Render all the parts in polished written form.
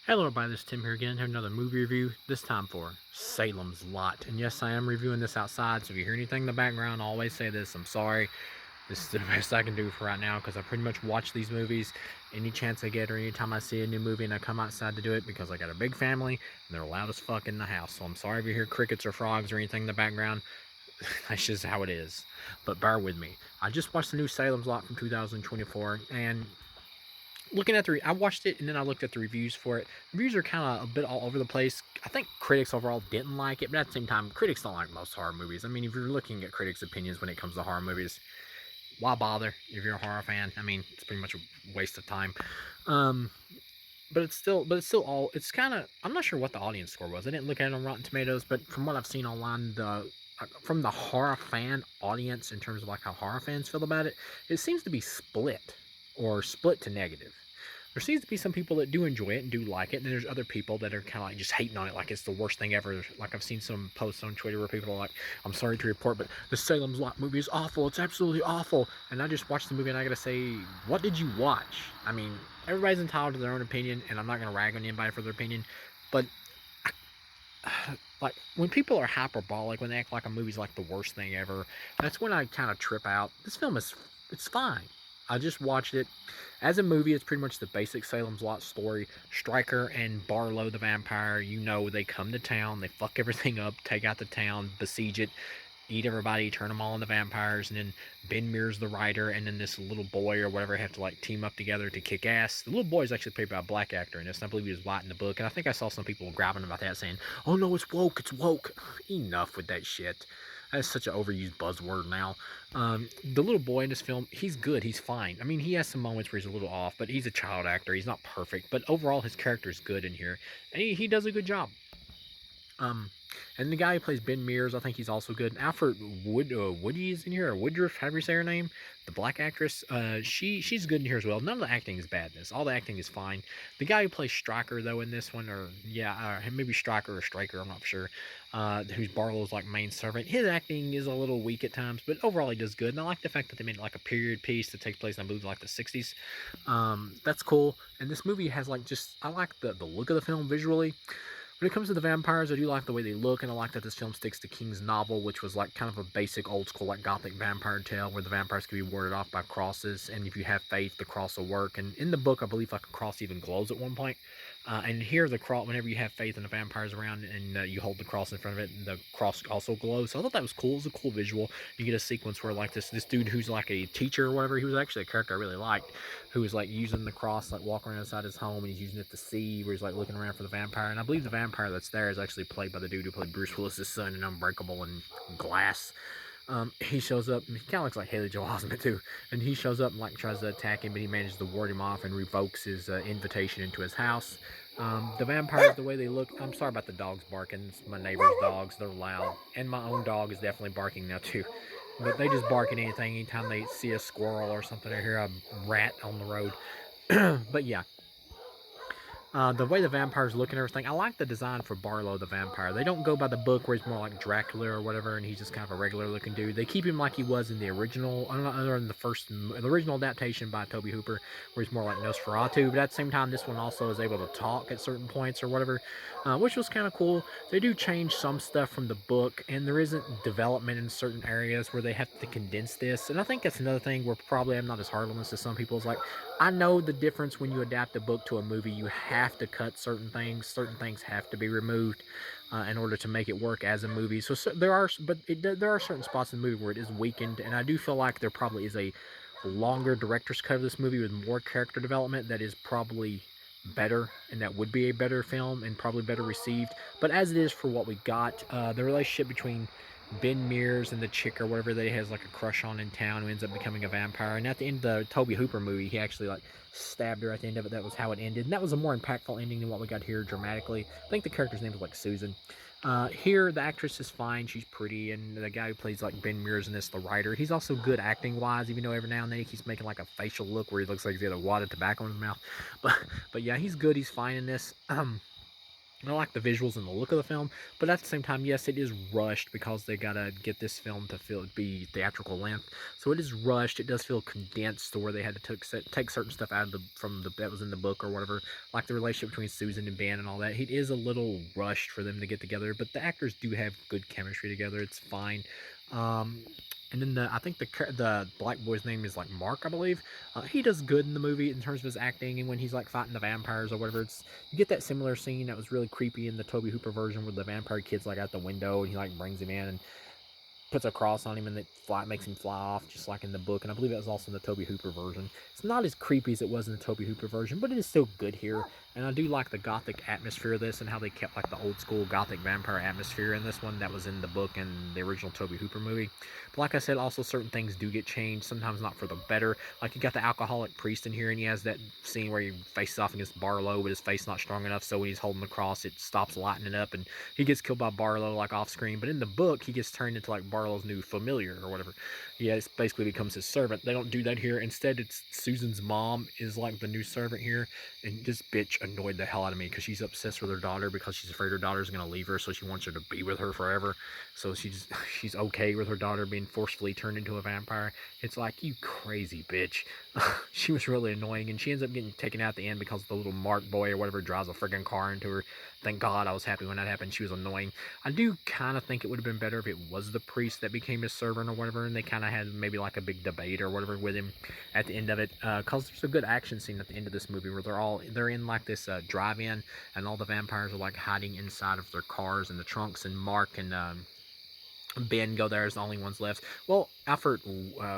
Hello everybody, this is Tim here again, here another movie review, this time for Salem's Lot. And yes, I am reviewing this outside, so if you hear anything in the background, I always say this, I'm sorry. This is the best I can do for right now, because I pretty much watch these movies any chance I get, or anytime I see a new movie and I come outside to do it, because I got a big family, and they're loud as fuck in the house. So I'm sorry if you hear crickets or frogs or anything in the background. That's just how it is. But bear with me. I just watched the new Salem's Lot from 2024, and looking at I watched it and then I looked at the reviews for it. Reviews are kind of a bit all over the place. I think critics overall didn't like it, but at the same time, critics don't like most horror movies. I mean, if you're looking at critics' opinions when it comes to horror movies, why bother if you're a horror fan? I mean, it's pretty much a waste of time. Um, but it's still all. It's kind of. I'm not sure what the audience score was. I didn't look at it on Rotten Tomatoes, but from what I've seen online, the from the horror fan audience in terms of like how horror fans feel about it, it seems to be split to negative. There seems to be some people that do enjoy it and do like it, and then there's other people that are kind of like just hating on it like it's the worst thing ever. Like I've seen some posts on Twitter where people are like, I'm sorry to report, but the Salem's Lot movie is awful. It's absolutely awful. And I just watched the movie and I gotta say, what did you watch? I mean, everybody's entitled to their own opinion, and I'm not gonna rag on anybody for their opinion, but like when people are hyperbolic, when they act like a movie's like the worst thing ever, that's when I kind of trip out. This film is, it's fine. I just watched it. As a movie, it's pretty much the basic Salem's Lot story. Stryker and Barlow the vampire, they come to town, they fuck everything up, take out the town, besiege it, eat everybody, turn them all into vampires, and then Ben Mears, the writer, and then this little boy or whatever have to like team up together to kick ass. The little boy is actually played by a black actor in this, and I believe he was white in the book. And I think I saw some people grabbing about that, saying, "Oh no, it's woke, it's woke." Enough with that shit. That's such an overused buzzword now. The little boy in this film, he's good. He's fine. I mean, he has some moments where he's a little off, but he's a child actor. He's not perfect, but overall, his character is good in here, and he does a good job. Um, and the guy who plays Ben Mears, I think he's also good. Alfred Woody is in here, or Woodruff, however you say her name. The black actress, she's good in here as well. None of the acting is bad in this. All the acting is fine. The guy who plays Stryker though in this one, or yeah, maybe Stryker or Striker, I'm not sure. Who's Barlow's like main servant. His acting is a little weak at times, but overall he does good. And I like the fact that they made like a period piece that takes place in I believe like the '60s. That's cool. And this movie has like just I like the look of the film visually. When it comes to the vampires, I do like the way they look, and I like that this film sticks to King's novel, which was like kind of a basic old school like gothic vampire tale where the vampires can be warded off by crosses, and if you have faith, the cross will work. And in the book, I believe like a cross even glows at one point. And here, the cross, whenever you have faith and the vampires around, and you hold the cross in front of it, the cross also glows. So I thought that was cool. It was a cool visual. You get a sequence where like this dude who's like a teacher or whatever, he was actually a character I really liked, who was like using the cross, like walking around inside his home, and he's using it to see, where he's like looking around for the vampire. And I believe the vampire that's there is actually played by the dude who played Bruce Willis's son in Unbreakable and Glass. He shows up, and he kind of looks like Haley Joel Osment too. And he shows up and like tries to attack him, but he manages to ward him off and revokes his invitation into his house. The vampires, the way they look, I'm sorry about the dogs barking. It's my neighbor's dogs, they're loud, and my own dog is definitely barking now too. But they just bark at anything anytime they see a squirrel or something or hear a rat on the road. But yeah, the way the vampires look and everything, I like the design for Barlow the vampire. They don't go by the book where he's more like Dracula or whatever, and he's just kind of a regular looking dude. They keep him like he was in the original, other than the original adaptation by Toby Hooper, where he's more like Nosferatu. But at the same time, this one also is able to talk at certain points or whatever, which was kind of cool. They do change some stuff from the book, and there isn't development in certain areas where they have to condense this. And I think that's another thing where probably I'm not as hard on this as some people. Is like, I know the difference when you adapt a book to a movie. You have to cut certain things. Certain things have to be removed in order to make it work as a movie. So there are, but there are certain spots in the movie where it is weakened, and I do feel like there probably is a longer director's cut of this movie with more character development that is probably better, and that would be a better film and probably better received. But as it is for what we got, the relationship between Ben Mears and the chick or whatever that he has like a crush on in town, who ends up becoming a vampire. And at the end of the Toby Hooper movie, he actually like stabbed her at the end of it. That was how it ended. And that was a more impactful ending than what we got here dramatically. I think the character's name was like Susan. Here, the actress is fine. She's pretty. And the guy who plays like Ben Mears in this, the writer, he's also good acting wise, even though every now and then he keeps making like a facial look where he looks like he's got a wad of tobacco in his mouth. But yeah, he's good. He's fine in this. I like the visuals and the look of the film, but at the same time, yes, it is rushed because they gotta get this film to be theatrical length. So it is rushed. It does feel condensed to where they had to take certain stuff out of from the that was in the book or whatever, like the relationship between Susan and Ben and all that. It is a little rushed for them to get together, but the actors do have good chemistry together. It's fine. Um, and then I think the black boy's name is like Mark, I believe. He does good in the movie in terms of his acting, and when he's like fighting the vampires or whatever, you get that similar scene that was really creepy in the Toby Hooper version where the vampire kid's like at the window and he like brings him in and puts a cross on him and makes him fly off just like in the book. And I believe that was also in the Toby Hooper version. It's not as creepy as it was in the Toby Hooper version, but it is still good here. And I do like the gothic atmosphere of this and how they kept like the old school gothic vampire atmosphere in this one that was in the book and the original Toby Hooper movie. But like I said, also certain things do get changed, sometimes not for the better. Like you got the alcoholic priest in here, and he has that scene where he faces off against Barlow, but his face not strong enough, so when he's holding the cross, it stops lightening up, and he gets killed by Barlow like off screen. But in the book, he gets turned into like Barlow's new familiar or whatever. Yeah, it basically becomes his servant. They don't do that here. Instead, it's Susan's mom is like the new servant here, and this bitch annoyed the hell out of me because she's obsessed with her daughter because she's afraid her daughter's gonna leave her, so she wants her to be with her forever. So she's okay with her daughter being forcefully turned into a vampire. It's like, you crazy bitch. She was really annoying, and she ends up getting taken out at the end because the little Mark boy or whatever drives a friggin' car into her. Thank God I was happy when that happened. She was annoying. I do kind of think it would have been better if it was the priest that became his servant or whatever, and they kind of had maybe like a big debate or whatever with him at the end of it. Because there's a good action scene at the end of this movie where they're in like this drive-in, and all the vampires are like hiding inside of their cars and the trunks, and Mark and Ben go there as the only ones left. Well, Alfred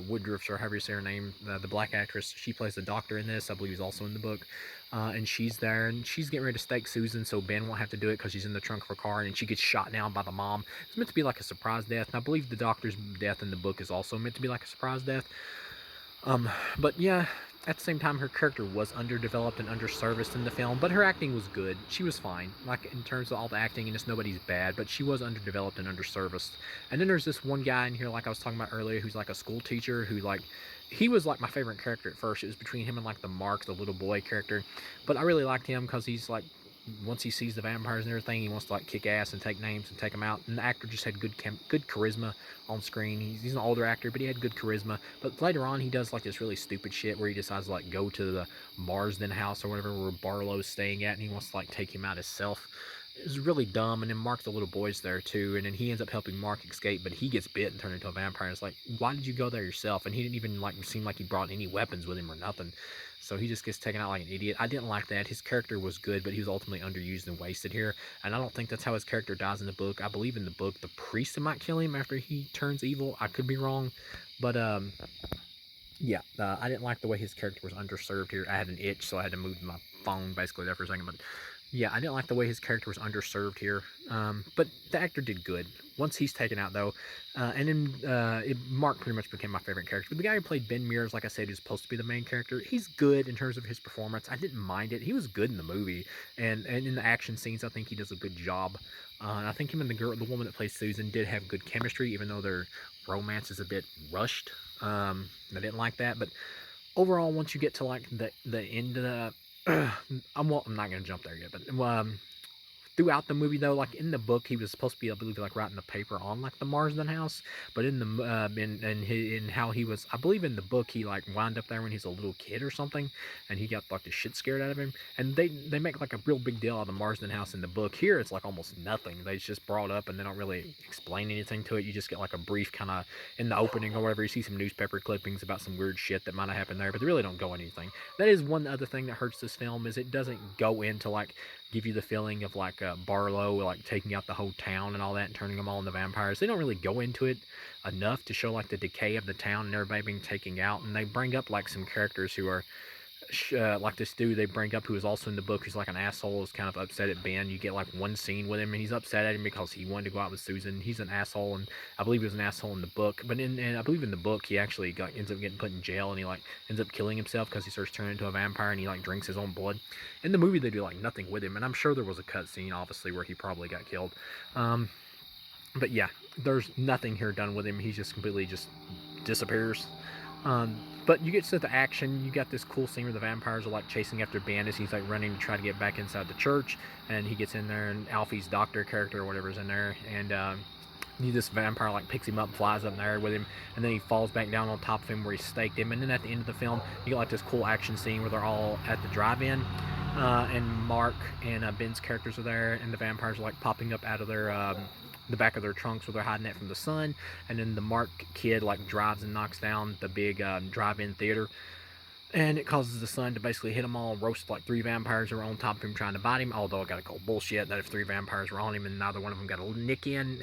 Woodruff, or however you say her name, the black actress, she plays the doctor in this. I believe he's also in the book. And she's there, and she's getting ready to stake Susan so Ben won't have to do it because she's in the trunk of her car, and she gets shot down by the mom. It's meant to be like a surprise death, and I believe the doctor's death in the book is also meant to be like a surprise death. But yeah, at the same time, her character was underdeveloped and underserviced in the film, but her acting was good. She was fine. Like, in terms of all the acting, and it's nobody's bad, but she was underdeveloped and underserviced. And then there's this one guy in here, like I was talking about earlier, who's like a school teacher who, like, he was like my favorite character at first. It was between him and like the Mark, the little boy character. But I really liked him because he's like, once he sees the vampires and everything, he wants to like kick ass and take names and take them out. And the actor just had good charisma on screen. He's an older actor, but he had good charisma. But later on, he does like this really stupid shit where he decides to like go to the Marsden house or whatever where Barlow's staying at, and he wants to like take him out himself. It was really dumb. And then Mark, the little boy's there too, and then he ends up helping Mark escape, but he gets bit and turned into a vampire. It's like, why did you go there yourself? And he didn't even like seem like he brought any weapons with him or nothing. So he just gets taken out like an idiot. I didn't like that. His character was good, but he was ultimately underused and wasted here. And I don't think that's how his character dies in the book. I believe in the book the priest might kill him after he turns evil. I could be wrong, but yeah, I didn't like the way his character was underserved here. I had an itch, so I had to move my phone basically there for a second. But yeah, I didn't like the way his character was underserved here. But the actor did good. Once he's taken out, though, and then Mark pretty much became my favorite character. But the guy who played Ben Mears, like I said, who's supposed to be the main character, he's good in terms of his performance. I didn't mind it. He was good in the movie, and in the action scenes, I think he does a good job. And I think him and the woman that plays Susan, did have good chemistry, even though their romance is a bit rushed. I didn't like that, but overall, once you get to like the end of the, I'm not gonna jump there yet, but throughout the movie though, like in the book, he was supposed to be, I believe, like writing the paper on like the Marsden house, but in the in how he was, I believe in the book, he like wound up there when he's a little kid or something, and he got like the shit scared out of him, and they make like a real big deal out of the Marsden house in the book. Here, it's like almost nothing. They just brought up, and they don't really explain anything to it. You just get like a brief kind of in the opening or whatever. You see some newspaper clippings about some weird shit that might have happened there, but they really don't go anything. That is one other thing that hurts this film, is it doesn't go into like give you the feeling of like Barlow like taking out the whole town and all that and turning them all into vampires. They don't really go into it enough to show like the decay of the town and everybody being taken out. And they bring up like some characters who are like this dude they bring up who is also in the book, who's like an asshole, is kind of upset at Ben. You get like one scene with him, and he's upset at him because he wanted to go out with Susan. He's an asshole, and I believe he was an asshole in the book. But and I believe in the book he actually ends up getting put in jail, and he like ends up killing himself because he starts turning into a vampire, and he like drinks his own blood. In the movie they do like nothing with him, and I'm sure there was a cut scene obviously where he probably got killed. But yeah, there's nothing here done with him. He just completely just disappears. But you get to the action. You got this cool scene where the vampires are like chasing after bandits. He's like running to try to get back inside the church, and he gets in there, and Alfie's doctor character or whatever is in there, and this vampire like picks him up, flies up in there with him, and then he falls back down on top of him where he staked him. And then at the end of the film, you get like this cool action scene where they're all at the drive-in, and Mark and Ben's characters are there, and the vampires are like popping up out of their the back of their trunks where they're hiding it from the sun. And then the Mark kid like drives and knocks down the big drive-in theater, and it causes the sun to basically hit them all, roast like 3 vampires who are on top of him trying to bite him. Although I gotta call bullshit that if 3 vampires were on him and neither one of them got a nick in,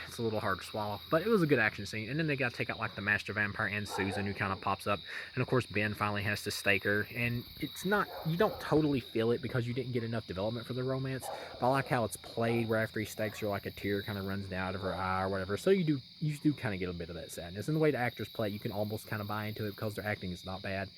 it's a little hard to swallow. But it was a good action scene. And then they gotta take out like the master vampire and Susan, who kind of pops up. And of course Ben finally has to stake her. And it's not, you don't totally feel it because you didn't get enough development for the romance. But I like how it's played where after he stakes her, like a tear kind of runs down out of her eye or whatever. So you do kind of get a bit of that sadness. And the way the actors play it, you can almost kind of buy into it because their acting is not bad.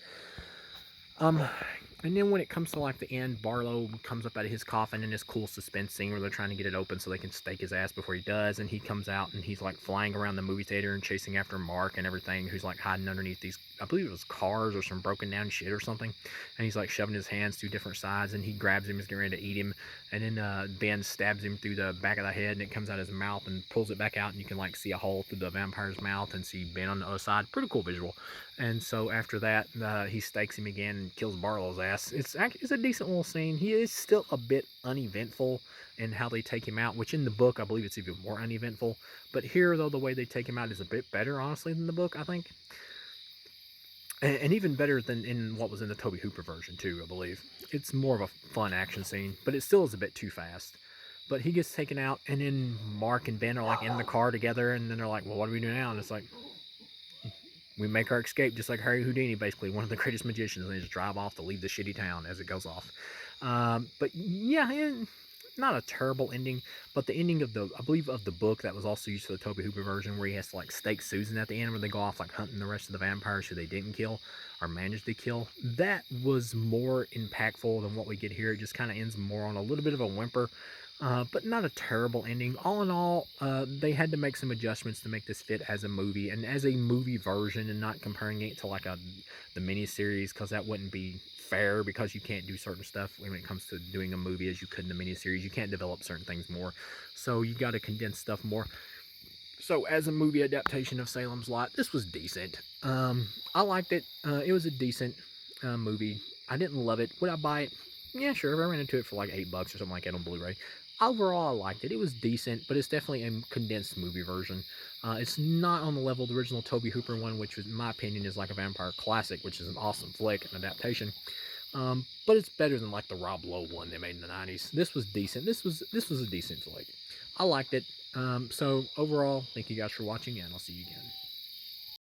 And then when it comes to like the end, Barlow comes up out of his coffin in this cool suspense scene where they're trying to get it open so they can stake his ass before he does. And he comes out and he's like flying around the movie theater and chasing after Mark and everything, who's like hiding underneath these, I believe it was cars or some broken down shit or something. And he's like shoving his hands to different sides, and he grabs him, he's getting ready to eat him. And then Ben stabs him through the back of the head, and it comes out his mouth and pulls it back out, and you can like see a hole through the vampire's mouth and see Ben on the other side. Pretty cool visual. And so after that, he stakes him again and kills Barlow's ass. It's a decent little scene. He is still a bit uneventful in how they take him out, which in the book, I believe it's even more uneventful. But here, though, the way they take him out is a bit better, honestly, than the book, I think. And even better than in what was in the Tobe Hooper version, too, I believe. It's more of a fun action scene, but it still is a bit too fast. But he gets taken out, and then Mark and Ben are like in the car together, and then they're like, well, what do we do now? And it's like, we make our escape just like Harry Houdini, basically, one of the greatest magicians, and they just drive off to leave the shitty town as it goes off. But yeah, not a terrible ending, but the ending of I believe of the book that was also used for the Tobe Hooper version, where he has to like stake Susan at the end, where they go off like hunting the rest of the vampires who they didn't kill or managed to kill. That was more impactful than what we get here. It just kind of ends more on a little bit of a whimper. But not a terrible ending. All in all, they had to make some adjustments to make this fit as a movie, and as a movie version, and not comparing it to like the miniseries, because that wouldn't be fair, because you can't do certain stuff when it comes to doing a movie as you could in the miniseries. You can't develop certain things more, so you got to condense stuff more. So as a movie adaptation of Salem's Lot, this was decent. I liked it. It was a decent movie. I didn't love it. Would I buy it? Yeah, sure. If I ran into it for like $8 or something like that on Blu-ray. Overall, I liked it. It was decent, but it's definitely a condensed movie version. It's not on the level of the original Tobe Hooper one, which, in my opinion, is like a vampire classic, which is an awesome flick and adaptation. But it's better than like the Rob Lowe one they made in the 90s. This was decent. This was a decent flick. I liked it. So overall, thank you guys for watching, and I'll see you again.